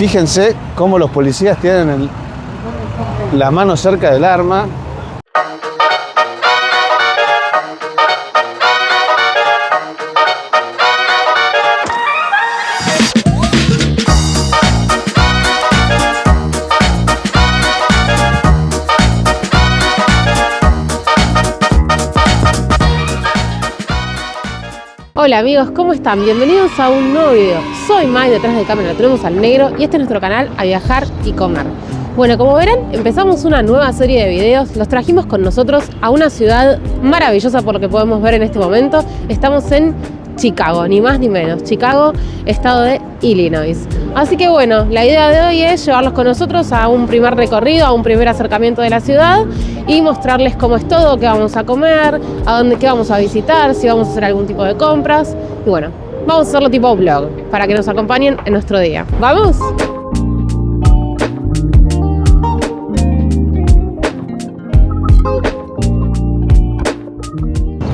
Fíjense cómo los policías tienen la mano cerca del arma. Hola amigos, ¿cómo están? Bienvenidos a un nuevo video. Soy Mai, detrás de cámara tenemos al negro y este es nuestro canal A Viajar y Comer. Bueno, como verán, empezamos una nueva serie de videos. Los trajimos con nosotros a una ciudad maravillosa por lo que podemos ver en este momento. Estamos en Chicago, ni más ni menos. Chicago, estado de Illinois. Así que bueno, la idea de hoy es llevarlos con nosotros a un primer recorrido, a un primer acercamiento de la ciudad y mostrarles cómo es todo, qué vamos a comer, qué vamos a visitar, si vamos a hacer algún tipo de compras. Y bueno, vamos a hacerlo tipo vlog para que nos acompañen en nuestro día. ¿Vamos?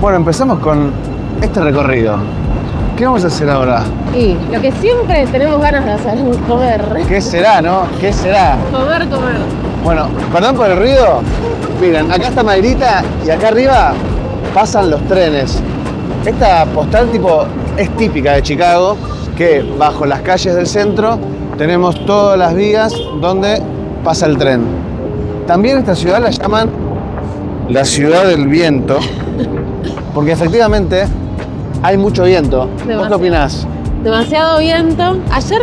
Bueno, empezamos con este recorrido. ¿Qué vamos a hacer ahora? Y lo que siempre tenemos ganas de hacer es comer. ¿Qué será, no? ¿Qué será? Comer. Bueno, perdón por el ruido. Miren, acá está Mayrita y acá arriba pasan los trenes. Esta postal es típica de Chicago, que bajo las calles del centro tenemos todas las vías donde pasa el tren. También esta ciudad la llaman la ciudad del viento, porque efectivamente hay mucho viento. ¿Vos qué opinás? Demasiado viento. Ayer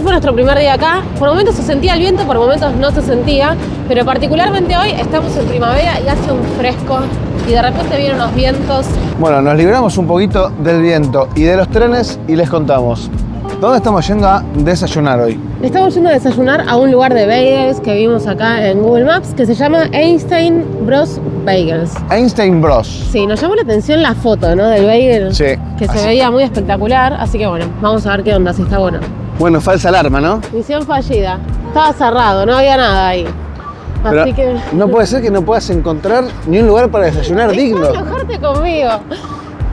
fue nuestro primer día acá. Por momentos se sentía el viento, por momentos no se sentía. Pero particularmente hoy estamos en primavera y hace un fresco. Y de repente vienen unos vientos. Bueno, nos libramos un poquito del viento y de los trenes y les contamos. ¿Dónde estamos yendo a desayunar hoy? Estamos yendo a desayunar a un lugar de bagels que vimos acá en Google Maps que se llama Einstein Bros Bagels. Einstein Bros. Sí, nos llamó la atención la foto, ¿no? Del bagel. Sí. Que se veía muy espectacular, así que bueno, vamos a ver qué onda, si está bueno. Bueno, falsa alarma, ¿no? Misión fallida. Estaba cerrado, no había nada ahí. Pero así que... no puede ser que no puedas encontrar ni un lugar para desayunar digno. No enojarte conmigo.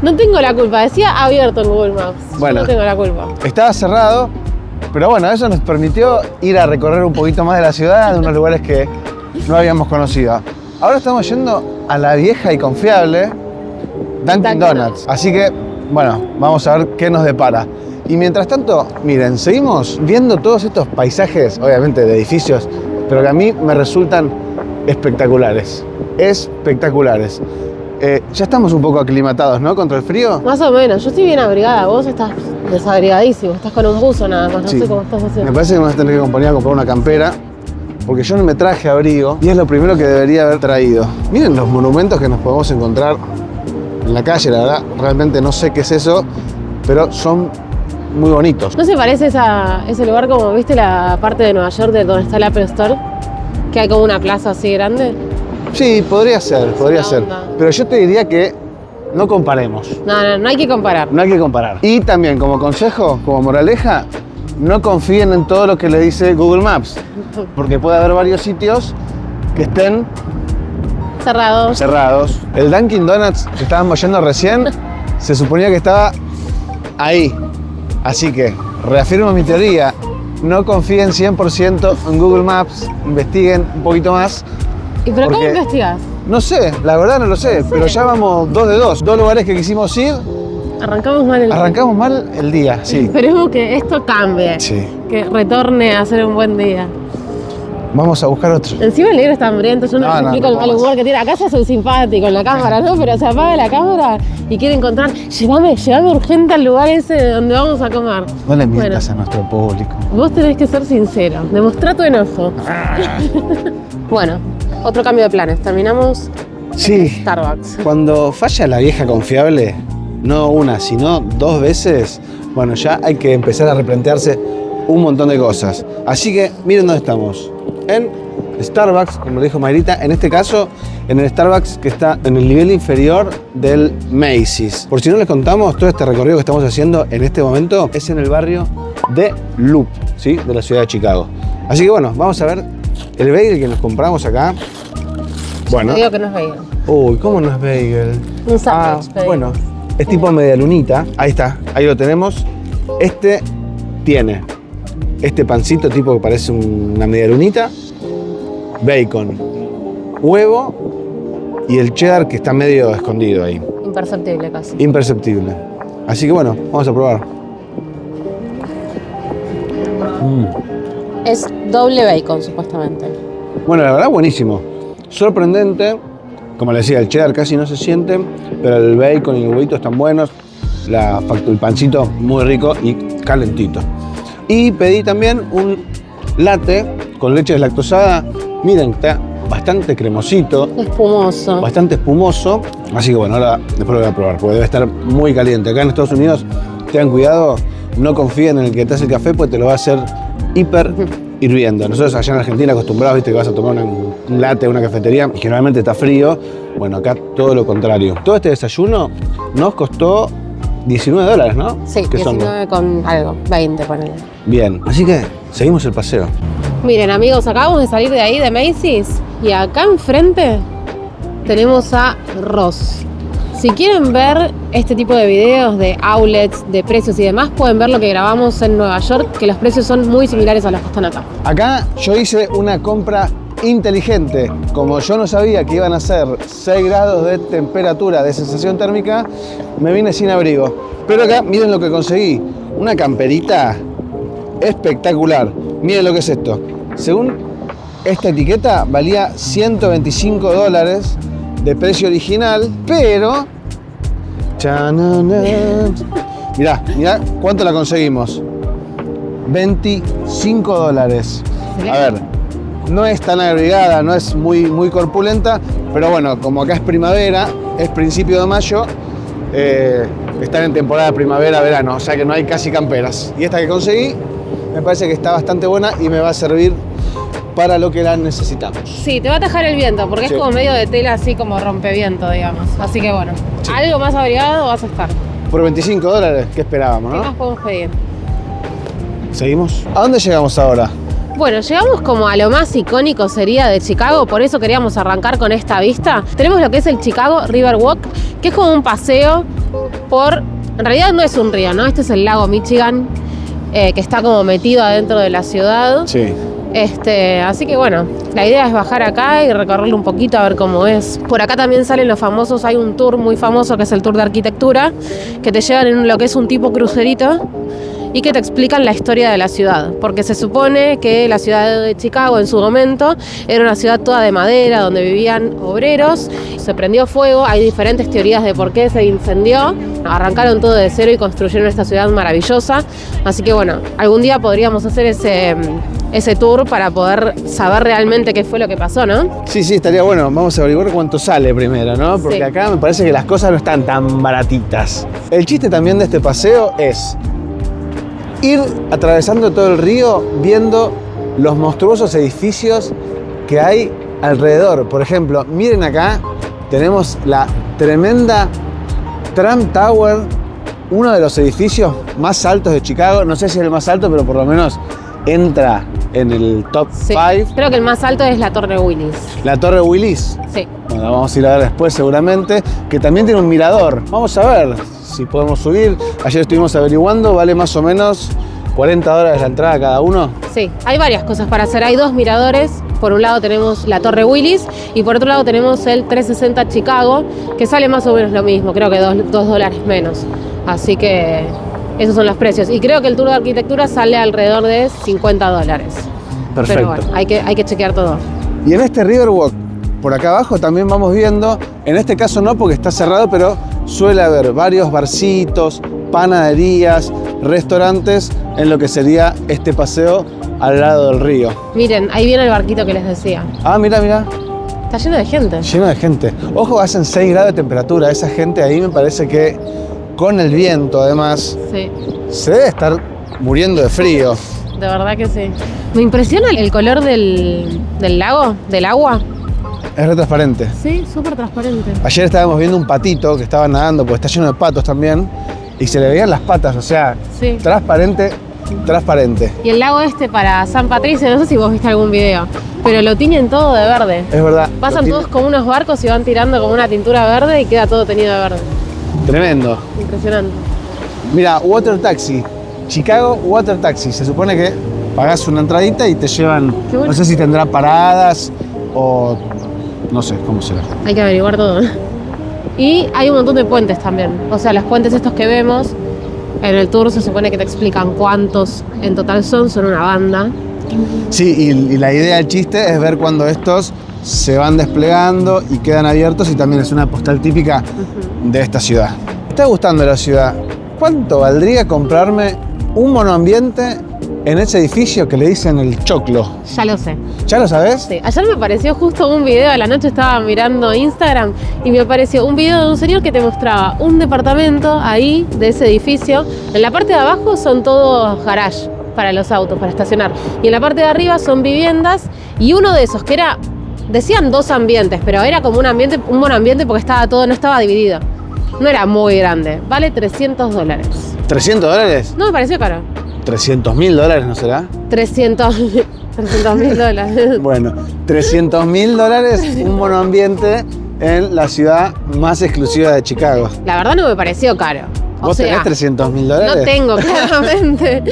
No tengo la culpa, decía abierto en Google Maps. Bueno, yo no tengo la culpa. Estaba cerrado, pero bueno, eso nos permitió ir a recorrer un poquito más de la ciudad, de unos lugares que no habíamos conocido. Ahora estamos yendo a la vieja y confiable Dunkin' Donuts. Así que, bueno, vamos a ver qué nos depara. Y mientras tanto, miren, seguimos viendo todos estos paisajes, obviamente de edificios, pero que a mí me resultan espectaculares. Espectaculares. Ya estamos un poco aclimatados, ¿no? Contra el frío. Más o menos, yo estoy bien abrigada, vos estás desabrigadísimo, estás con un buzo nada más, no sé cómo estás haciendo. Me parece que me vas a tener que acompañar a comprar una campera, porque yo no me traje abrigo y es lo primero que debería haber traído. Miren los monumentos que nos podemos encontrar en la calle, la verdad, realmente no sé qué es eso, pero son muy bonitos. ¿No se parece ese lugar como, viste, la parte de Nueva York de donde está el Apple Store? Que hay como una plaza así grande. Sí, podría ser. Pero yo te diría que no comparemos. No hay que comparar. No hay que comparar. Y también, como consejo, como moraleja, no confíen en todo lo que le dice Google Maps. Porque puede haber varios sitios que estén cerrados. El Dunkin' Donuts que estábamos yendo recién, se suponía que estaba ahí. Así que, reafirmo mi teoría. No confíen 100% en Google Maps. Investiguen un poquito más. ¿Y pero cómo investigás? No sé, la verdad no lo sé, pero ya vamos 2 de 2. 2 lugares que quisimos ir. Arrancamos mal el día, sí. Esperemos que esto cambie. Sí. Que retorne a ser un buen día. Vamos a buscar otro. Encima el negro está hambriento, yo no explico el mal humor que tiene. Acá se hace simpático en la cámara, ¿no? Pero se apaga la cámara y quiere encontrar. Llévame urgente al lugar ese donde vamos a comer. No le mientas a nuestro público. Vos tenés que ser sincero. Demostrá tu enojo. Bueno, otro cambio de planes. Terminamos en Starbucks. Cuando falla la vieja confiable, no una, sino 2 veces, bueno, ya hay que empezar a replantearse un montón de cosas. Así que miren dónde estamos. En Starbucks, como dijo Mayrita, en este caso en el Starbucks que está en el nivel inferior del Macy's. Por si no les contamos, todo este recorrido que estamos haciendo en este momento es en el barrio de Loop, ¿sí? De la ciudad de Chicago. Así que bueno, vamos a ver el bagel que nos compramos acá. Bueno. Te digo que no es bagel. Uy, ¿cómo no es bagel? Un sándwich bagel. Bueno, es tipo media lunita. Ahí está, ahí lo tenemos. Este tiene este pancito tipo que parece una media lunita, bacon, huevo y el cheddar que está medio escondido ahí. Imperceptible casi. Imperceptible. Así que bueno, vamos a probar. Es doble bacon, supuestamente. Bueno, la verdad, buenísimo. Sorprendente. Como les decía, el cheddar casi no se siente, pero el bacon y el huevito están buenos. El pancito muy rico y calentito. Y pedí también un latte con leche deslactosada. Miren, está bastante cremosito. Espumoso. Bastante espumoso. Así que bueno, ahora después lo voy a probar, porque debe estar muy caliente. Acá en Estados Unidos, tengan cuidado, no confíen en el que te hace el café, porque te lo va a hacer hiper hirviendo. Nosotros allá en Argentina acostumbrados, viste, que vas a tomar un latte en una cafetería y generalmente está frío. Bueno, acá todo lo contrario. Todo este desayuno nos costó $19, ¿no? Sí, ¿Qué 19 con algo, 20 ponele. Bien, así que seguimos el paseo. Miren amigos, acabamos de salir de ahí, de Macy's, y acá enfrente tenemos a Ross. Si quieren ver este tipo de videos de outlets, de precios y demás, pueden ver lo que grabamos en Nueva York, que los precios son muy similares a los que están acá. Acá yo hice una compra inteligente. Como yo no sabía que iban a ser 6 grados de temperatura, de sensación térmica, me vine sin abrigo. Pero acá miren lo que conseguí. Una camperita espectacular. Miren lo que es esto. Según esta etiqueta valía $125 de precio original, pero mirá cuánto la conseguimos. $25. A ver, no es tan abrigada, no es muy corpulenta, pero bueno, como acá es primavera, es principio de mayo, están en temporada primavera-verano, o sea que no hay casi camperas. Y esta que conseguí me parece que está bastante buena y me va a servir para lo que la necesitamos. Sí, te va a atajar el viento, porque Sí. es como medio de tela así como rompeviento, digamos. Así que bueno, Sí. algo más abrigado vas a estar. Por $25, ¿qué esperábamos, ¿Qué no? más podemos pedir? ¿Seguimos? ¿A dónde llegamos ahora? Bueno, llegamos como a lo más icónico sería de Chicago, por eso queríamos arrancar con esta vista. Tenemos lo que es el Chicago River Walk, que es como un paseo por... En realidad no es un río, ¿no? Este es el lago Michigan, que está como metido adentro de la ciudad. Sí. Así que bueno, la idea es bajar acá y recorrerlo un poquito a ver cómo es. Por acá también salen los famosos, hay un tour muy famoso que es el tour de arquitectura, que te llevan en lo que es un tipo crucerito y que te explican la historia de la ciudad, porque se supone que la ciudad de Chicago en su momento era una ciudad toda de madera, donde vivían obreros, se prendió fuego, hay diferentes teorías de por qué se incendió, arrancaron todo de cero y construyeron esta ciudad maravillosa, así que bueno, algún día podríamos hacer ese tour para poder saber realmente qué fue lo que pasó, ¿no? Sí, estaría bueno. Vamos a averiguar cuánto sale primero, ¿no? Porque Sí. acá me parece que las cosas no están tan baratitas. El chiste también de este paseo es ir atravesando todo el río viendo los monstruosos edificios que hay alrededor. Por ejemplo, miren acá, tenemos la tremenda Trump Tower, uno de los edificios más altos de Chicago. No sé si es el más alto, pero por lo menos entra en el top 5. Creo que el más alto es la Torre Willis. La Torre Willis. Sí. Bueno, la vamos a ir a ver después seguramente, que también tiene un mirador. Vamos a ver si podemos subir. Ayer estuvimos averiguando, vale más o menos $40 la entrada cada uno. Sí, hay varias cosas para hacer. Hay dos miradores. Por un lado tenemos la Torre Willis y por otro lado tenemos el 360 Chicago, que sale más o menos lo mismo, creo que $2 menos. Así que esos son los precios. Y creo que el tour de arquitectura sale alrededor de $50. Perfecto. Pero bueno, hay que chequear todo. Y en este Riverwalk, por acá abajo también vamos viendo, en este caso no porque está cerrado, pero suele haber varios barcitos, panaderías, restaurantes en lo que sería este paseo al lado del río. Miren, ahí viene el barquito que les decía. Ah, mira, Está lleno de gente. lleno de gente. Ojo, hacen 6 grados de temperatura. Esa gente ahí me parece que con el viento además Sí, se debe estar muriendo de frío. de verdad que sí. Me impresiona el color del lago, del agua. Es re transparente. Sí, súper transparente. Ayer estábamos viendo un patito que estaba nadando, porque está lleno de patos también, y se le veían las patas, o sea, Sí. transparente. Y el lago para San Patricio, no sé si vos viste algún video, pero lo tiñen todo de verde. Es verdad. Pasan lo tiene- todos como unos barcos y van tirando como una tintura verde y queda todo teñido de verde. Tremendo. Impresionante. Mira, Water Taxi. Chicago Water Taxi. Se supone que Pagás una entradita y te llevan, Qué bueno. no sé si tendrá paradas o no sé cómo será. Hay que averiguar todo. Y hay un montón de puentes también. O sea, los puentes estos que vemos en el tour se supone que te explican cuántos en total son una banda. Sí, y la idea del chiste es ver cuando estos se van desplegando y quedan abiertos y también es una postal típica de esta ciudad. ¿Me está gustando la ciudad? ¿Cuánto valdría comprarme un monoambiente en ese edificio que le dicen el Choclo? Ya lo sé. ¿Ya lo sabes? Sí. Ayer me apareció justo un video, a la noche estaba mirando Instagram y me apareció un video de un señor que te mostraba un departamento ahí de ese edificio. En la parte de abajo son todos garage para los autos, para estacionar. Y en la parte de arriba son viviendas y uno de esos que era, decían 2 ambientes, pero era como un monoambiente porque estaba todo, no estaba dividido. No era muy grande. Vale $300. ¿$300? No me pareció caro. ¿$300.000 no será? 300.000 dólares. Bueno, $300.000 un monoambiente en la ciudad más exclusiva de Chicago. La verdad no me pareció caro. ¿Vos tenés $300.000? No tengo, claramente.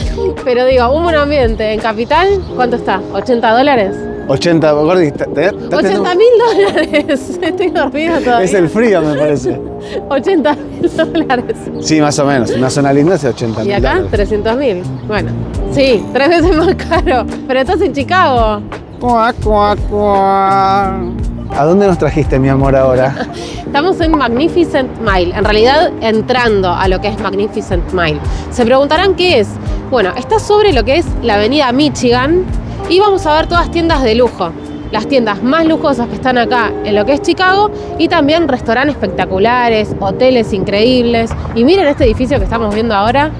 Pero digo, un monoambiente en Capital, ¿cuánto está? ¿$80? 80, Gordi, $80.000. Estoy dormida todavía. es el frío, me parece. $80.000. Sí, más o menos. Una zona linda es $80.000. Y acá, 300.000. Bueno, sí, 3 veces más caro. Pero estás en Chicago. Cuac, cuac, cuac. ¿A dónde nos trajiste, mi amor, ahora? Estamos en Magnificent Mile, en realidad entrando a lo que es Magnificent Mile. Se preguntarán qué es. Bueno, está sobre lo que es la avenida Michigan y vamos a ver todas tiendas de lujo. Las tiendas más lujosas que están acá en lo que es Chicago y también restaurantes espectaculares, hoteles increíbles. Y miren este edificio que estamos viendo ahora,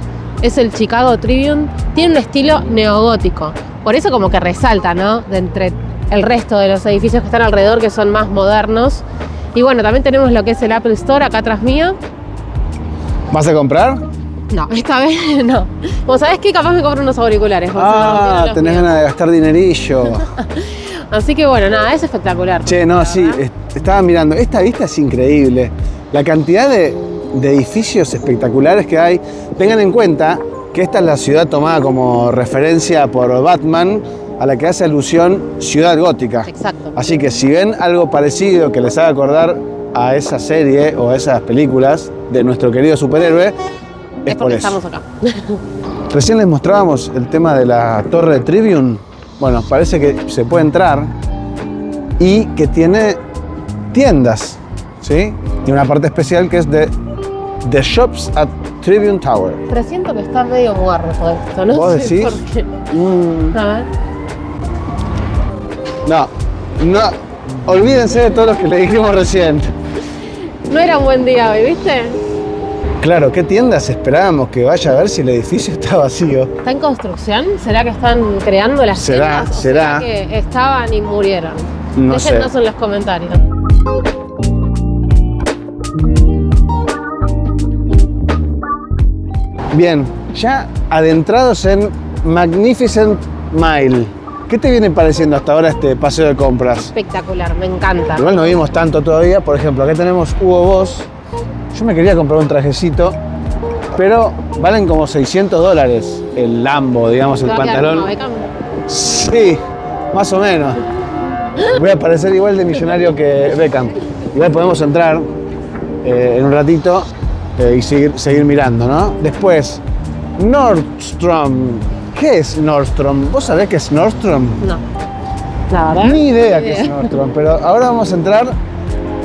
es el Chicago Tribune. Tiene un estilo neogótico, por eso como que resalta, ¿no? De entre el resto de los edificios que están alrededor, que son más modernos. Y bueno, también tenemos lo que es el Apple Store acá atrás mío. ¿Vas a comprar? No, esta vez no. ¿Vos sabés qué? Capaz me compro unos auriculares. Tenés ganas de gastar dinerillo. Así que bueno, nada, es espectacular. Che, no, sí, estaba mirando. Esta vista es increíble. La cantidad de edificios espectaculares que hay. Tengan en cuenta que esta es la ciudad tomada como referencia por Batman, a la que hace alusión Ciudad Gótica. Exacto. Así que si ven algo parecido que les haga acordar a esa serie o a esas películas de nuestro querido superhéroe, es por porque eso. estamos acá. Recién les mostrábamos el tema de la Torre Tribune. Bueno, parece que se puede entrar y que tiene tiendas, ¿sí? Tiene una parte especial que es de The Shops at Tribune Tower. Presiento que está medio muerto esto, ¿no? ¿Vos sé decís? por qué. A ver. No, olvídense de todo lo que le dijimos recién. No era un buen día hoy, ¿viste? Claro, ¿qué tiendas esperábamos que vaya a ver si el edificio está vacío? ¿Está en construcción? ¿Será que están creando las tiendas? ¿O será. que estaban y murieron? No sé. Déjennos en los comentarios. Bien, ya adentrados en Magnificent Mile. ¿Qué te viene pareciendo hasta ahora este paseo de compras? Espectacular, me encanta. Igual no vimos tanto todavía. Por ejemplo, acá tenemos Hugo Boss. Yo me quería comprar un trajecito, pero valen como $600 el Lambo, digamos, el ¿Te va a quedar pantalón. como Beckham? Sí, más o menos. Voy a parecer igual de millonario que Beckham. Igual podemos entrar en un ratito y seguir mirando, ¿no? Después, Nordstrom. ¿Qué es Nordstrom? ¿Vos sabés qué es Nordstrom? No. La verdad. Ni idea qué es Nordstrom, pero ahora vamos a entrar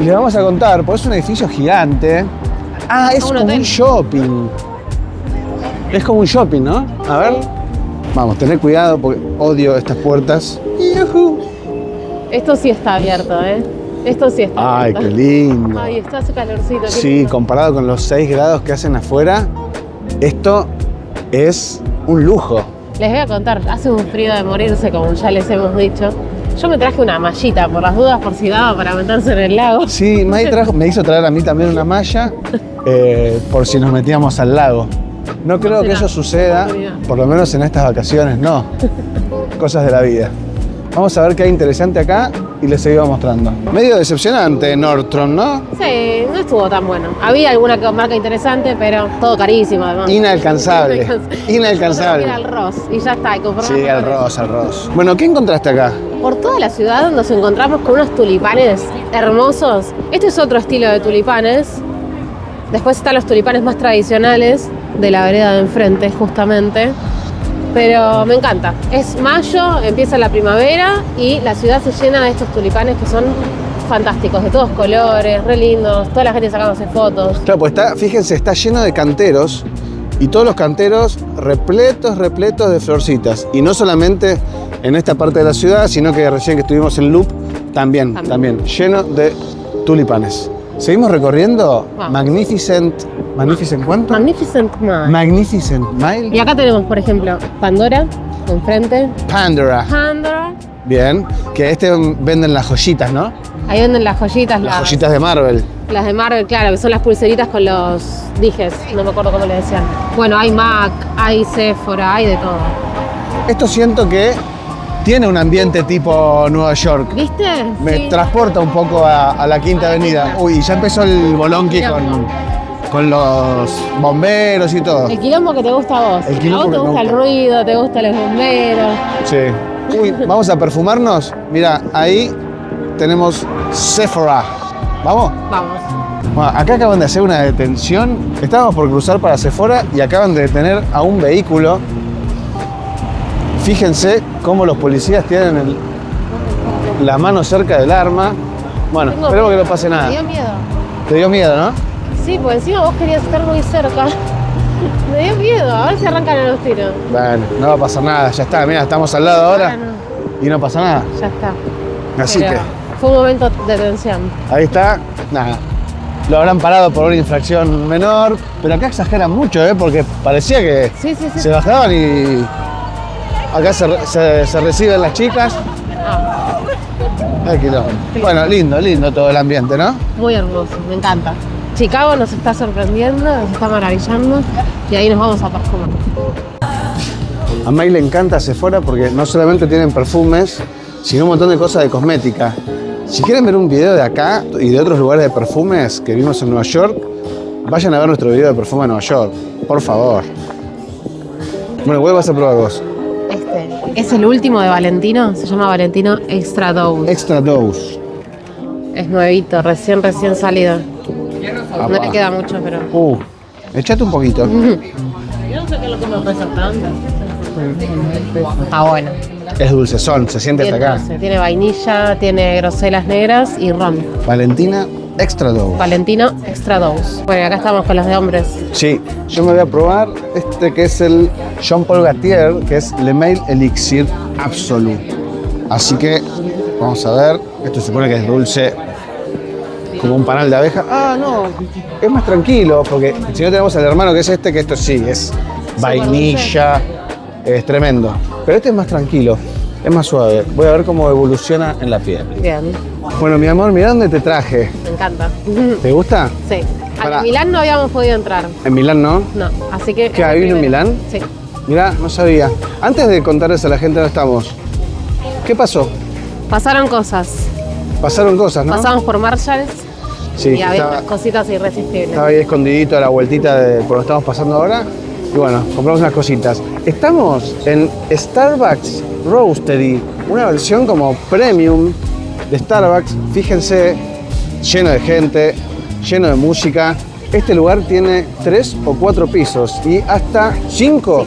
y les vamos a contar, porque es un edificio gigante. Ah, es Un como hotel. un shopping. Es como un shopping, ¿no? A ver. Vamos, tener cuidado porque odio estas puertas. ¡Yujú! Esto sí está abierto, ¿eh? Esto sí está Ay, abierto. qué lindo. Ay, está ese calorcito. qué Sí, lindo. comparado con los 6 grados que hacen afuera, esto es un lujo. Les voy a contar, hace un frío de morirse, como ya les hemos dicho. Yo me traje una mallita por las dudas, por si daba para meterse en el lago. Sí, me hizo traer a mí también una malla por si nos metíamos al lago. No creo que será eso suceda, oportunidad. por lo menos en estas vacaciones, no. Cosas de la vida. Vamos a ver qué hay interesante acá. y les seguimos mostrando. Medio decepcionante Nordstrom, ¿no? Sí, no estuvo tan bueno. Había alguna marca interesante, pero todo carísimo además. Inalcanzable. Inalcanzable. Ir al Ross y ya está. Y Sí, al Ross. Bueno, ¿qué encontraste acá? Por toda la ciudad nos encontramos con unos tulipanes hermosos. Este es otro estilo de tulipanes. Después están los tulipanes más tradicionales de la vereda de enfrente, justamente. Pero me encanta. Es mayo, empieza la primavera y la ciudad se llena de estos tulipanes que son fantásticos, de todos colores, re lindos. Toda la gente sacándose fotos. Claro, pues fíjense, está lleno de canteros y todos los canteros repletos de florcitas. Y no solamente en esta parte de la ciudad, sino que recién que estuvimos en Loop, también lleno de tulipanes. Seguimos recorriendo Magnificent ¿cuánto? Magnificent Mile. Magnificent Mile. Y acá tenemos, por ejemplo, Pandora, enfrente. Pandora. Bien, que venden las joyitas, ¿no? Ahí venden las joyitas. Las joyitas de Marvel. Las de Marvel, claro, que son las pulseritas con los dijes, no me acuerdo cómo le decían. Bueno, hay MAC, hay Sephora, hay de todo. Esto siento que tiene un ambiente tipo Nueva York. ¿Viste? Me transporta un poco a la Quinta Avenida. Uy, y ya empezó el bolonqui con los bomberos y todo. El quilombo que te gusta a vos. El quilombo a vos te gusta el ruido, te gustan los bomberos. Sí. Uy, vamos a perfumarnos. Mira, ahí tenemos Sephora. ¿Vamos? Vamos. Bueno, acá acaban de hacer una detención. Estábamos por cruzar para Sephora y acaban de detener a un vehículo. Fíjense cómo los policías tienen la mano cerca del arma. Bueno, esperemos que no pase nada. Me dio miedo. ¿Te dio miedo, no? Sí, porque encima vos querías estar muy cerca. Me dio miedo, a ver si arrancan a los tiros. Bueno, no va a pasar nada, ya está. Mira, estamos al lado ahora y no pasa nada. Ya está. Así Pero que fue un momento de tensión. ahí está, nada. Lo habrán parado por una infracción menor, pero acá exageran mucho, porque parecía que Sí. se bajaban y acá se reciben las chicas. Ay, quilombo. Bueno, lindo todo el ambiente, ¿no? Muy hermoso, me encanta. Chicago nos está sorprendiendo, nos está maravillando y ahí nos vamos a perfumar. A May le encanta Sephora porque no solamente tienen perfumes, sino un montón de cosas de cosmética. Si quieren ver un video de acá y de otros lugares de perfumes que vimos en Nueva York, vayan a ver nuestro video de perfume de Nueva York, por favor. Bueno, ¿cuál vas a probar vos? Este es el último de Valentino, se llama Valentino Extra Dose. Extra Dose. Es nuevito, recién salido. No Apá. le queda mucho, pero... Echate un poquito. Yo no sé qué es lo que me pesa tanto. Está bueno. Es dulcezón, se siente hasta acá. Dulce. Tiene vainilla, tiene groselas negras y ron. Valentina Extra Dose. Valentino Extra Dose. Bueno, acá estamos con los de hombres. Sí, yo me voy a probar este que es el Jean Paul Gaultier, que es Le Male Elixir Absolute. Así que vamos a ver. Esto se supone que es dulce como un panal de abeja. Ah, no, es más tranquilo, porque si no tenemos al hermano que es este, que esto sí, es vainilla, es tremendo. Pero este es más tranquilo, es más suave. Voy a ver cómo evoluciona en la piel. Bien, Bueno, mi amor, mirá dónde te traje. me encanta. ¿Te gusta? Sí. Para- A Milán no habíamos podido entrar. En Milán, ¿no? No, así que... ¿Qué, hay vino en Milán? Sí. Mirá, no sabía. Antes de contarles a la gente dónde estamos, ¿qué pasó? Pasaron cosas. Pasaron cosas, ¿no? Pasamos por Marshalls Sí, y había estaba, unas cositas irresistibles. estaba ahí escondidito a la vueltita de por donde estamos pasando ahora. Y bueno, compramos unas cositas. Estamos en Starbucks Roastery, una versión como premium de Starbucks. Fíjense, lleno de gente, lleno de música. Este lugar tiene 3 o 4 pisos y hasta 5.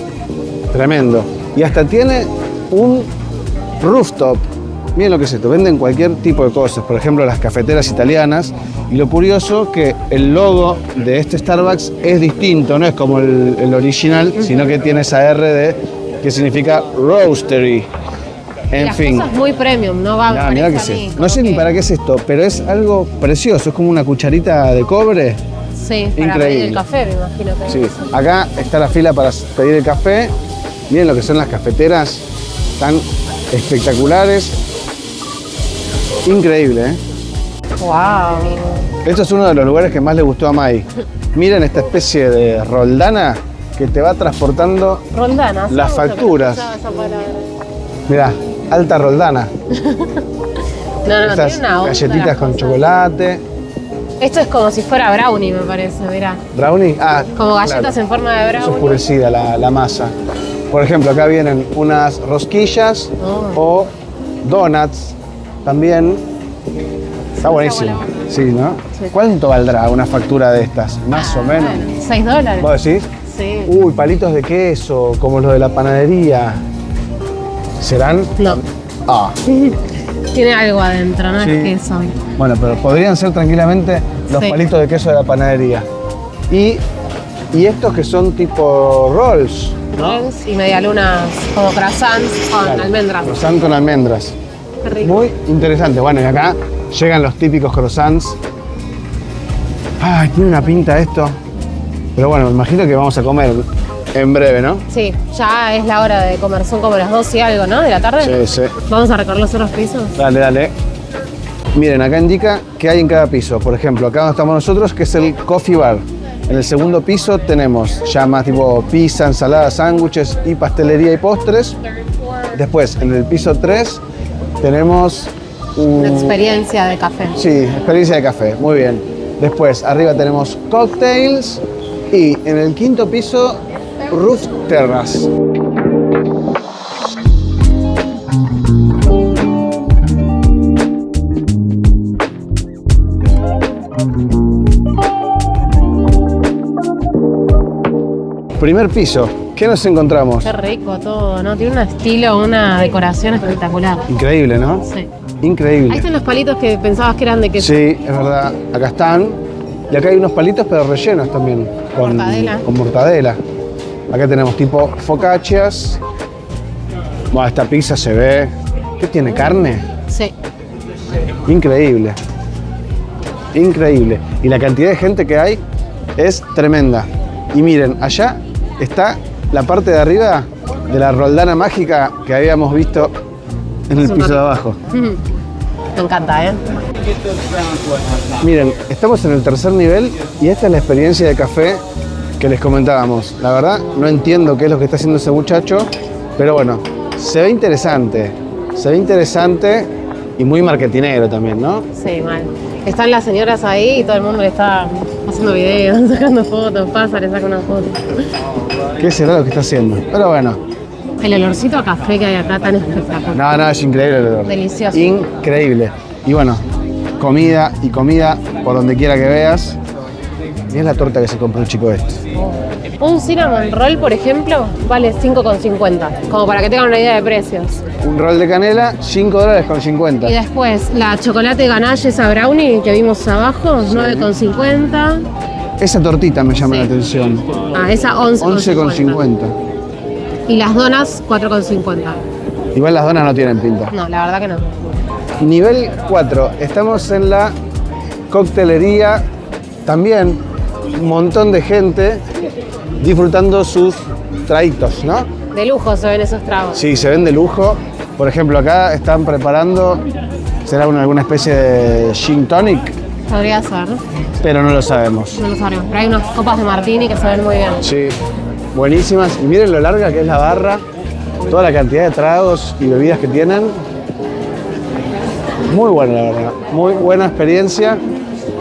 Tremendo. Y hasta tiene un rooftop. Miren lo que es esto, venden cualquier tipo de cosas, por ejemplo las cafeteras italianas, y lo curioso que el logo de este Starbucks es distinto, no es como el original, sino que tiene esa R que significa Roastery. En Las fin. cosas muy premium, no van Mirá, a mirá que sí. No sé ni para qué es esto, pero es algo precioso, es como una cucharita de cobre. Sí, para Increíble. pedir el café, me imagino que Sí, es. acá está la fila para pedir el café. Miren lo que son las cafeteras, tan espectaculares. Increíble, ¿eh? Wow. Esto es uno de los lugares que más le gustó a Mai. Miren esta especie de roldana que te va transportando. Roldana. Las hace mucho que no facturas. escuchaba esa palabra. Mirá, alta roldana. No, Estas tiene una onda galletitas las con cosas. chocolate. Esto es como si fuera brownie, me parece, mirá. ¿Brownie? Ah, Como galletas claro. en forma de Es brownie. oscurecida la masa. Por ejemplo, acá vienen unas rosquillas o donuts también. Está buenísimo. buena. Sí, ¿no? Sí. ¿Cuánto valdrá una factura de estas? Más o menos. Bueno, $6. ¿Vos decís? Sí. Uy, palitos de queso, como los de la panadería. ¿Serán? No. Ah, Tiene algo adentro, no Sí. es queso. bueno, pero podrían ser tranquilamente los Sí. palitos de queso de la panadería. Y estos que son tipo rolls, ¿no? Rolls y medialunas como croissants con Claro, almendras. croissant con almendras. Qué rico. Muy interesante. Bueno, y acá llegan los típicos croissants. Ay, tiene una pinta esto. Pero bueno, me imagino que vamos a comer en breve, ¿no? Sí, ya es la hora de comer. Son como las 2 y algo, ¿no? De la tarde. Sí, sí. Vamos a recorrer los otros pisos. Dale, dale. Miren, acá indica qué hay en cada piso. Por ejemplo, acá donde estamos nosotros, que es el coffee bar. En el segundo piso tenemos ya más tipo pizza, ensalada, sándwiches y pastelería y postres. Después, en el piso 3, tenemos Una experiencia de café. Sí, experiencia de café, muy bien. Después, arriba tenemos cocktails y en el quinto piso, roof terrace. Primer piso, ¿qué nos encontramos? Qué rico todo, ¿no? Tiene un estilo, una decoración espectacular. Increíble, ¿no? Sí. Ahí Increíble. están los palitos que pensabas que eran de queso. Sí, es verdad. Acá están. Y acá hay unos palitos, pero rellenos también. Mortadela. Con mortadela. Acá tenemos tipo focaccias. Bueno, esta pizza se ve. ¿Qué tiene? ¿Carne? Sí. Increíble. Increíble. Y la cantidad de gente que hay es tremenda. Y miren, allá está la parte de arriba de la roldana mágica que habíamos visto en el piso de abajo. Me encanta, ¿eh? Miren, estamos en el tercer nivel y esta es la experiencia de café que les comentábamos. La verdad, no entiendo qué es lo que está haciendo ese muchacho, pero bueno, se ve interesante. Se ve interesante y muy marketinero también, ¿no? Sí, mal. Están las señoras ahí y todo el mundo le está haciendo videos, sacando fotos, pasa, le saca una foto. ¿Qué será lo que está haciendo? Pero bueno, El olorcito a café que hay acá tan espectacular. no, es increíble el olor. Delicioso. Increíble. Y bueno, comida y comida por donde quiera que veas. Y es la torta que se compró el chico este. Un cinnamon roll, por ejemplo, vale $5,50. Como para que tengan una idea de precios. Un rol de canela, $5.50. Y después, la chocolate ganache, esa brownie que vimos abajo, $9,50. Esa tortita me llama Sí. la atención. Ah, esa $11,50. 11,50. Y las donas, $4,50. Igual las donas no tienen pinta. No, la verdad que no. Nivel 4. Estamos en la coctelería. También un montón de gente disfrutando sus traguitos, ¿no? De lujo se ven esos tragos. Sí, se ven de lujo. Por ejemplo, acá están preparando, será alguna especie de gin tonic, Podría ser, ¿no? pero no lo sabemos. No lo sabemos. Pero hay unas copas de martini que se ven muy bien. Sí, buenísimas. Y miren lo larga que es la barra, toda la cantidad de tragos y bebidas que tienen. Muy buena, la verdad. Muy buena experiencia.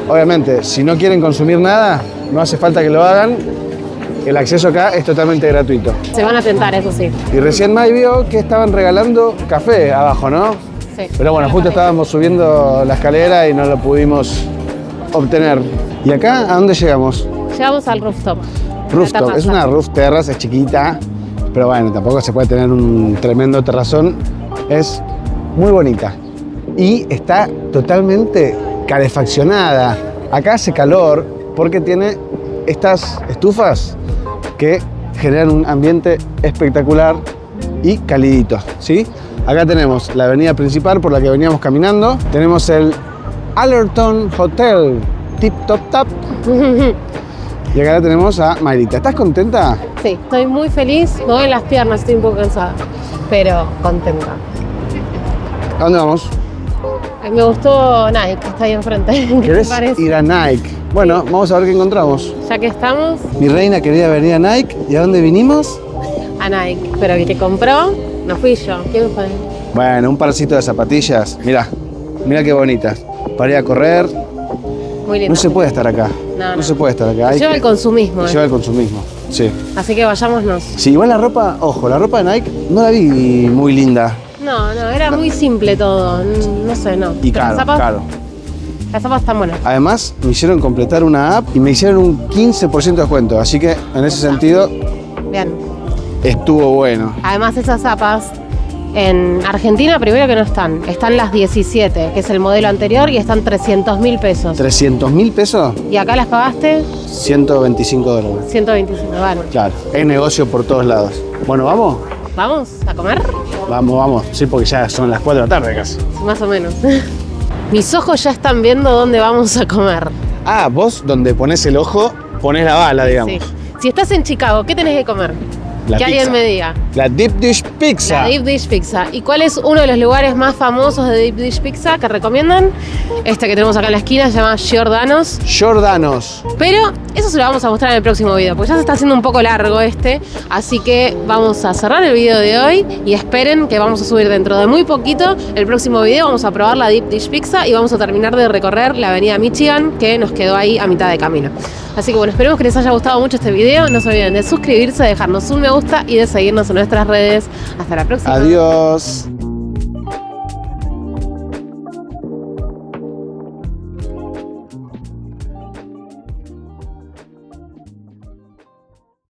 Obviamente, si no quieren consumir nada, no hace falta que lo hagan. El acceso acá es totalmente gratuito. Se van a tentar, eso sí. Y recién Mai vio que estaban regalando café abajo, ¿no? Sí. Pero bueno, justo estábamos subiendo la escalera y no lo pudimos obtener. ¿Y acá a dónde llegamos? Llegamos al rooftop. Rooftop. Es una roof terrace, es chiquita, pero bueno, tampoco se puede tener un tremendo terrazón. Es muy bonita. Y está totalmente calefaccionada. Acá hace calor porque tiene estas estufas que generan un ambiente espectacular y calidito, ¿sí? Acá tenemos la avenida principal por la que veníamos caminando. Tenemos el Allerton Hotel Tip Top Tap. Y acá tenemos a Mayrita. ¿Estás contenta? Sí, estoy muy feliz. Me duelen las piernas, estoy un poco cansada. Pero contenta. ¿A dónde vamos? Me gustó Nike, que está ahí enfrente. ¿Qué te ¿Querés parece? ir a Nike? Bueno, vamos a ver qué encontramos. Ya que estamos, Mi reina quería venir a Nike. ¿Y a dónde vinimos? a Nike. Pero el que compró, no fui yo. ¿Quién fue? Bueno, un parcito de zapatillas. Mirá, Mirá qué bonitas. Para ir a correr. Muy lindo. No se puede estar acá. No se puede estar acá. Lleva el consumismo. Lleva el consumismo, sí. Así que vayámonos. Sí, igual la ropa, ojo, la ropa de Nike no la vi muy linda. No, era muy simple todo. No sé, no. Y Pero caro, caro. Las zapas están buenas. Además, me hicieron completar una app y me hicieron un 15% de descuento. Así que, en ese sentido, Bien. estuvo bueno. Además, esas zapas en Argentina, primero que no están. Están las 17, que es el modelo anterior, y están 300.000 pesos. ¿300.000 pesos? ¿Y acá las pagaste? 125 dólares. 125, bueno. Claro, es negocio por todos lados. Bueno, ¿vamos? ¿Vamos a comer? Vamos. Sí, porque ya son las 4 de la tarde casi. Sí, más o menos. Mis ojos ya están viendo dónde vamos a comer. Ah, vos donde pones el ojo, pones la bala, digamos. Sí. Si estás en Chicago, ¿qué tenés que comer? La que pizza. alguien me diga. La Deep Dish Pizza. La Deep Dish Pizza. ¿Y cuál es uno de los lugares más famosos de Deep Dish Pizza que recomiendan? Este que tenemos acá en la esquina se llama Giordano's. Giordano's. Pero eso se lo vamos a mostrar en el próximo video, porque ya se está haciendo un poco largo este. Así que vamos a cerrar el video de hoy y esperen que vamos a subir dentro de muy poquito el próximo video. Vamos a probar la Deep Dish Pizza y vamos a terminar de recorrer la avenida Michigan, que nos quedó ahí a mitad de camino. Así que bueno, esperemos que les haya gustado mucho este video. No se olviden de suscribirse, dejarnos un me gusta y de seguirnos en nuestras redes. Hasta la próxima. Adiós.